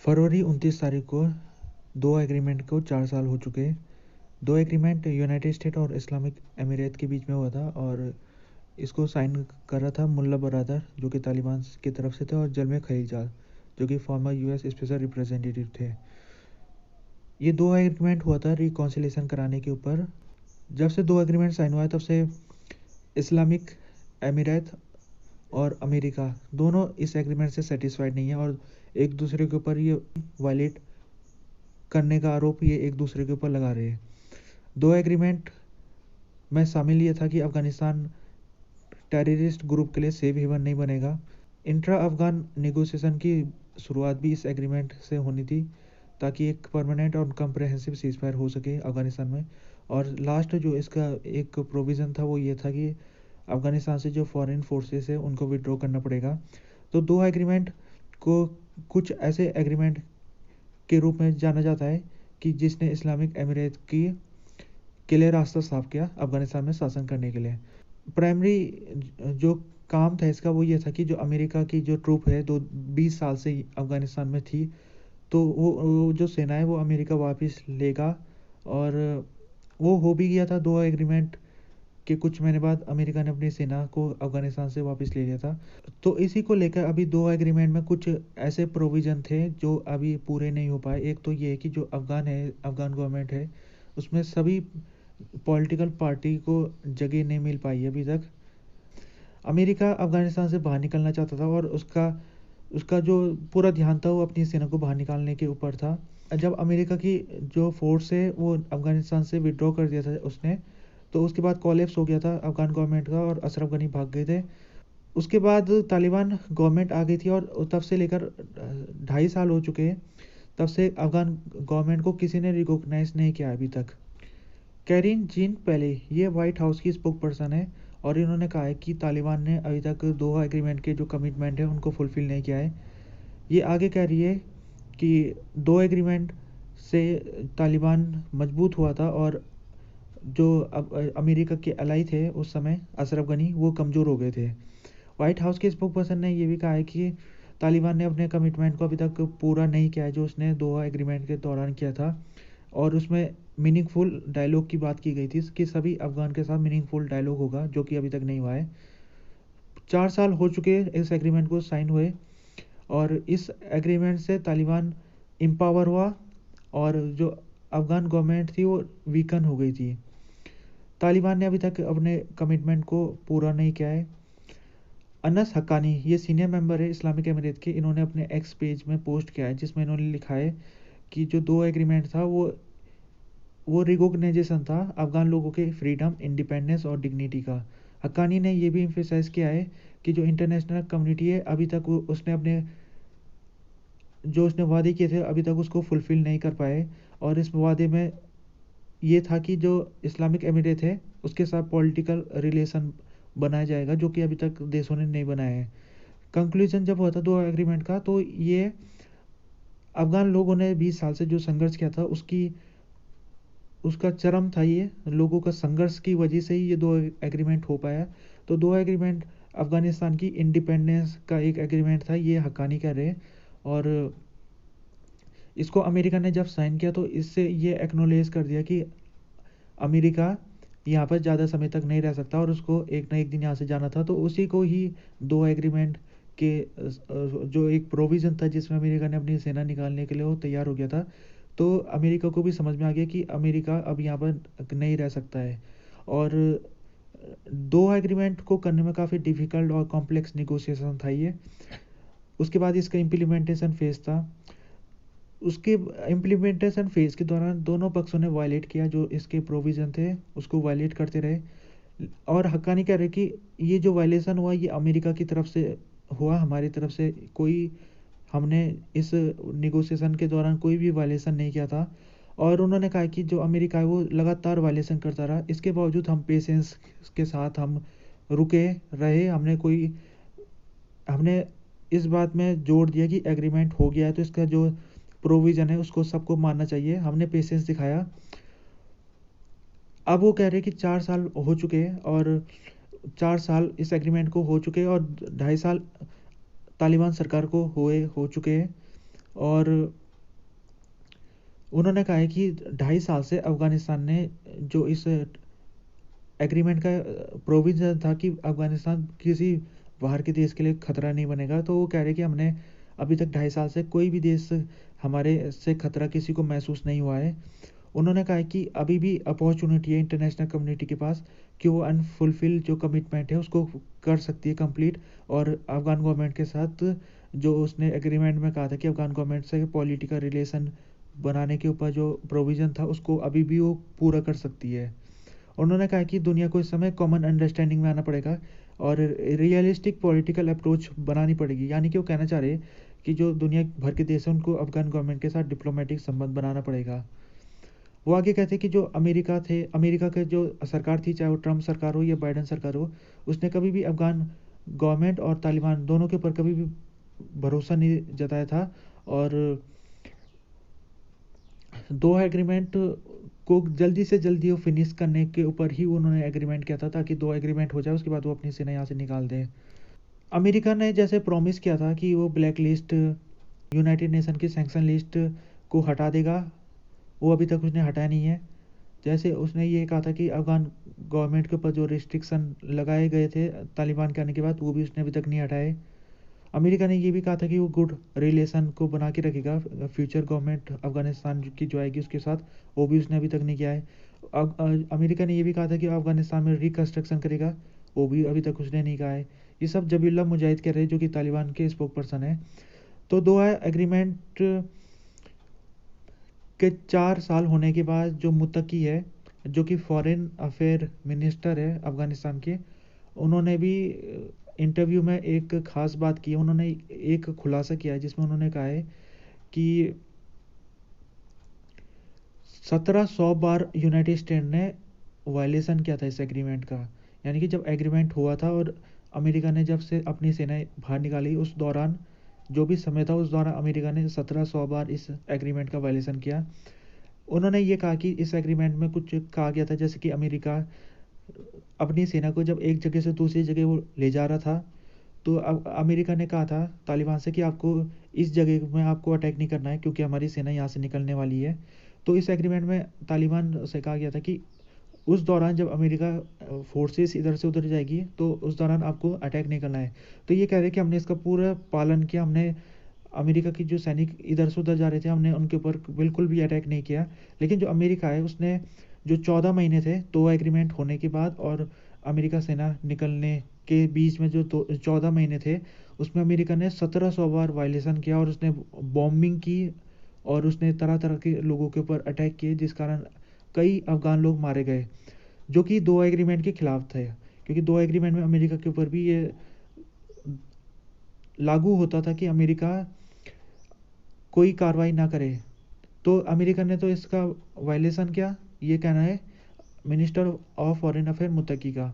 फरवरी 29 तारीख को दो एग्रीमेंट को 4 साल हो चुके हैं। दो एग्रीमेंट यूनाइटेड स्टेट और इस्लामिक एमिरेट के बीच में हुआ था और इसको साइन कर रहा था मुल्ला बरादर जो कि तालिबान की तरफ से थे और जलमे खलीलजाद जो कि फॉर्मर यूएस स्पेशल रिप्रेजेंटेटिव थे। ये दो एग्रीमेंट हुआ था रिकॉन्सिलेशन कराने के ऊपर। जब से दो एग्रीमेंट साइन हुआ है तब से इस्लामिक एमिरेट और अमेरिका दोनों इस एग्रीमेंट से सेटिस्फाइड नहीं है और एक दूसरे के ऊपर ये वायलेट करने का आरोप ये एक दूसरे के ऊपर लगा रहे हैं। दो एग्रीमेंट में शामिल ये था कि अफगानिस्तान टेररिस्ट ग्रुप के लिए सेफ हेवन नहीं बनेगा। इंट्रा अफगान नेगोशिएशन की शुरुआत भी इस एग्रीमेंट से होनी थी ताकि एक परमानेंट और कम्प्रहेंसिव सीजफायर हो सके अफगानिस्तान में। और लास्ट जो इसका एक प्रोविज़न था वो ये था कि अफगानिस्तान से जो फॉरेन फोर्सेस है उनको विड्रॉ करना पड़ेगा। तो दो एग्रीमेंट को कुछ ऐसे एग्रीमेंट के रूप में जाना जाता है कि जिसने इस्लामिक एमिरेट की के लिए रास्ता साफ किया अफगानिस्तान में शासन करने के लिए। प्राइमरी जो काम था इसका वो ये था कि जो अमेरिका की जो ट्रूप है 20 साल से अफगानिस्तान में थी तो वो जो सेना है वो अमेरिका वापस लेगा और वो हो भी गया था। दो एग्रीमेंट के कुछ महीने बाद अमेरिका ने अपनी सेना को अफगानिस्तान से वापस ले लिया था। तो इसी को लेकर अभी दो एग्रीमेंट में कुछ ऐसे प्रोविज़न थे जो अभी पूरे नहीं हो पाए। एक तो ये है कि जो अफ़गान गवर्नमेंट है उसमें सभी पॉलिटिकल पार्टी को जगह नहीं मिल पाई है अभी तक। अमेरिका अफ़गानिस्तान से बाहर निकलना चाहता था और उसका उसका जो पूरा ध्यान था वो अपनी सेना को बाहर निकालने के ऊपर था। जब अमेरिका की जो फोर्स है वो अफ़गानिस्तान से विड्रॉ कर दिया था उसने, तो उसके बाद कोलैप्स हो गया था अफ़गान गवर्नमेंट का और अशरफ गनी भाग गए थे। उसके बाद तालिबान गवर्नमेंट आ गई थी और तब से लेकर 2.5 साल हो चुके हैं। तब से अफ़गान गवर्नमेंट को किसी ने रिकॉग्नाइज नहीं किया अभी तक। कैरिन जीन पेले ये वाइट हाउस की स्पोक पर्सन है और इन्होंने कहा है कि तालिबान ने अभी तक दोहा एग्रीमेंट के जो कमिटमेंट है उनको फुलफ़िल नहीं किया है। ये आगे कह रही है कि दो एग्रीमेंट से तालिबान मजबूत हुआ था और जो अमेरिका के अलाई थे उस समय अशरफ गनी वो कमज़ोर हो गए थे। व्हाइट हाउस के स्पोक पर्सन ने ये भी कहा है कि तालिबान ने अपने कमिटमेंट को अभी तक पूरा नहीं किया है जो उसने दोहा एग्रीमेंट के दौरान किया था। और उसमें मीनिंगफुल डायलॉग की बात की गई थी कि सभी अफगान के साथ मीनिंगफुल डायलॉग होगा जो कि अभी तक नहीं हुआ है। 4 साल हो चुके इस एग्रीमेंट को साइन हुए और इस एग्रीमेंट से तालिबान एम्पावर हुआ और जो अफगान गवर्नमेंट थी वो वीकन हो गई थी। तालिबान ने अभी तक अपने कमिटमेंट को पूरा नहीं किया है। अनस हक्कानी ये सीनियर मेंबर है इस्लामिक एमिरेट के। इन्होंने अपने एक्स पेज में पोस्ट किया है जिसमें इन्होंने लिखा है कि जो दो एग्रीमेंट था वो रिकॉग्नाइजेशन था अफगान लोगों के फ्रीडम, इंडिपेंडेंस और डिग्निटी का। हक्कानी ने यह भी एम्फेसाइज किया है कि जो इंटरनेशनल कम्युनिटी है अभी तक उसने अपने जो उसने वादे किए थे अभी तक उसको फुलफ़िल नहीं कर पाए। और इस वादे में ये था कि जो इस्लामिक एमिरेट है उसके साथ पॉलिटिकल रिलेशन बनाया जाएगा जो कि अभी तक देशों ने नहीं बनाया है। कंक्लूजन जब हुआ था दो एग्रीमेंट का तो ये अफगान लोगों ने 20 साल से जो संघर्ष किया था उसका चरम था। ये लोगों का संघर्ष की वजह से ही ये दो एग्रीमेंट हो पाया। तो दो एग्रीमेंट अफगानिस्तान की इंडिपेंडेंस का एक एग्रीमेंट था ये हक्कानी कह रहे हैं। और इसको अमेरिका ने जब साइन किया तो इससे ये एक्नॉलेज कर दिया कि अमेरिका यहाँ पर ज़्यादा समय तक नहीं रह सकता और उसको एक ना एक दिन यहाँ से जाना था। तो उसी को ही दो एग्रीमेंट के जो एक प्रोविज़न था जिसमें अमेरिका ने अपनी सेना निकालने के लिए वो तैयार हो गया था। तो अमेरिका को भी समझ में आ गया कि अमेरिका अब यहाँ पर नहीं रह सकता है। और दो एग्रीमेंट को करने में काफ़ी डिफ़िकल्ट और कॉम्प्लेक्स निगोशिएशन था ये। उसके बाद इसका इम्प्लीमेंटेशन फेज़ था। उसके इम्प्लीमेंटेशन फेज़ के दौरान दोनों पक्षों ने वायलेट किया जो इसके प्रोविज़न थे उसको वायलेट करते रहे। और हक्कानी कह रहे कि ये जो वायलेशन हुआ ये अमेरिका की तरफ से हुआ, हमारी तरफ से कोई हमने इस निगोशिएशन के दौरान कोई भी वायलेशन नहीं किया था। और उन्होंने कहा कि जो अमेरिका है वो लगातार वायलेशन करता रहा, इसके बावजूद हम पेशेंस के साथ हम रुके रहे। हमने इस बात में जोर दिया कि एग्रीमेंट हो गया है तो इसका जो प्रोविज़न है उसको सबको मानना चाहिए। हमने पेशेंस दिखाया। अब वो कह रहे हैं कि 4 साल हो चुके हैं और 4 साल इस एग्रीमेंट को हो चुके हैं और 2.5 साल तालिबान सरकार को हो चुके हैं। और उन्होंने कहा है कि 2.5 साल से अफ़गानिस्तान ने जो इस एग्रीमेंट का प्रोविज़न था कि अफ़गानिस्तान किसी बाहर के देश के लिए खतरा नहीं बनेगा, तो वो कह रहे हैं कि हमने अभी तक 2.5 साल से कोई भी देश हमारे से खतरा किसी को महसूस नहीं हुआ है। उन्होंने कहा है कि अभी भी अपॉर्चुनिटी है इंटरनेशनल कम्युनिटी के पास कि वो अनफुलफिल जो कमिटमेंट है उसको कर सकती है कंप्लीट, और अफ़गान गवर्नमेंट के साथ जो उसने एग्रीमेंट में कहा था कि अफ़गान गवर्नमेंट से पॉलिटिकल रिलेशन बनाने के ऊपर जो प्रोविज़न था उसको अभी भी वो पूरा कर सकती है। उन्होंने कहा कि दुनिया को इस समय कॉमन अंडरस्टैंडिंग में आना पड़ेगा और रियलिस्टिक पॉलिटिकल अप्रोच बनानी पड़ेगी, यानी कि वो कहना चाह रहे हैं कि जो दुनिया भर के देश हैं उनको अफ़गान गवर्नमेंट के साथ डिप्लोमेटिक संबंध बनाना पड़ेगा। वो आगे कहते हैं कि जो अमेरिका के जो सरकार थी, चाहे वो ट्रम्प सरकार हो या बाइडेन सरकार हो, उसने कभी भी अफ़गान गवर्नमेंट और तालिबान दोनों के ऊपर कभी भी भरोसा नहीं जताया था। और दो एग्रीमेंट को जल्दी से जल्दी वो फिनिश करने के ऊपर ही उन्होंने एग्रीमेंट किया था, ताकि दो एग्रीमेंट हो जाए उसके बाद वो अपनी सेना यहाँ से निकाल दें। अमेरिका ने जैसे प्रॉमिस किया था कि वो ब्लैक लिस्ट, यूनाइटेड नेशन की सैंक्शन लिस्ट को हटा देगा, वो अभी तक उसने हटाया नहीं है। जैसे उसने ये कहा था कि अफ़गान गवर्नमेंट के ऊपर जो रिस्ट्रिक्शन लगाए गए थे तालिबान के आने के बाद, वो भी उसने अभी तक नहीं हटाए। अमेरिका ने ये भी कहा था कि वो गुड रिलेशन को बना के रखेगा फ्यूचर गवर्नमेंट अफ़गानिस्तान की जो आएगी उसके साथ, वो भी उसने अभी तक नहीं किया है। अमेरिका ने ये भी कहा था कि अफ़गानिस्तान में रिकन्स्ट्रक्शन करेगा, वो भी अभी तक उसने नहीं कहा है। ये सब जबीउल्लाह मुजाहिद कह रहे हैं, जो कि तालिबान के स्पोक पर्सन है। तो दोहा एग्रीमेंट के 4 साल होने के बाद जो मुत्तकी है, जो कि फॉरेन अफेयर मिनिस्टर है अफ़गानिस्तान के, उन्होंने भी इंटरव्यू में एक ख़ास बात की है। उन्होंने एक खुलासा किया है जिसमें उन्होंने कहा है कि 1700 बार यूनाइटेड स्टेट ने वायलेशन किया था इस एग्रीमेंट का। यानी कि जब एग्रीमेंट हुआ था और अमेरिका ने जब से अपनी सेनाएं बाहर निकाली, उस दौरान जो भी समय था उस दौरान अमेरिका ने 1700 बार इस एग्रीमेंट का वायलेशन किया। उन्होंने ये कहा कि इस एग्रीमेंट में कुछ कहा गया था, जैसे कि अमेरिका अपनी सेना को जब एक जगह से दूसरी जगह वो ले जा रहा था, तो अब अमेरिका ने कहा था तालिबान से कि आपको इस जगह में आपको अटैक नहीं करना है, क्योंकि हमारी सेना यहाँ से निकलने वाली है। तो इस एग्रीमेंट में तालिबान से कहा गया था कि उस दौरान जब अमेरिका फोर्सेस इधर से उधर जाएगी तो उस दौरान आपको अटैक नहीं करना है। तो ये कह रहे हैं कि हमने इसका पूरा पालन किया, हमने अमेरिका की जो सैनिक इधर से उधर जा रहे थे हमने उनके ऊपर बिल्कुल भी अटैक नहीं किया। लेकिन जो अमेरिका है उसने जो 14 महीने थे दो एग्रीमेंट होने के बाद और अमेरिका सेना निकलने के बीच में जो 14 महीने थे, उसमें अमेरिका ने 1700 बार वायलेशन किया और उसने बॉम्बिंग की और उसने तरह तरह के लोगों के ऊपर अटैक किए, जिस कारण कई अफगान लोग मारे गए, जो कि दो एग्रीमेंट के खिलाफ थे। क्योंकि दो एग्रीमेंट में अमेरिका के ऊपर भी ये लागू होता था कि अमेरिका कोई कार्रवाई ना करे। तो अमेरिका ने तो इसका वायलेशन किया, ये कहना है minister of foreign affair Muttaqi का।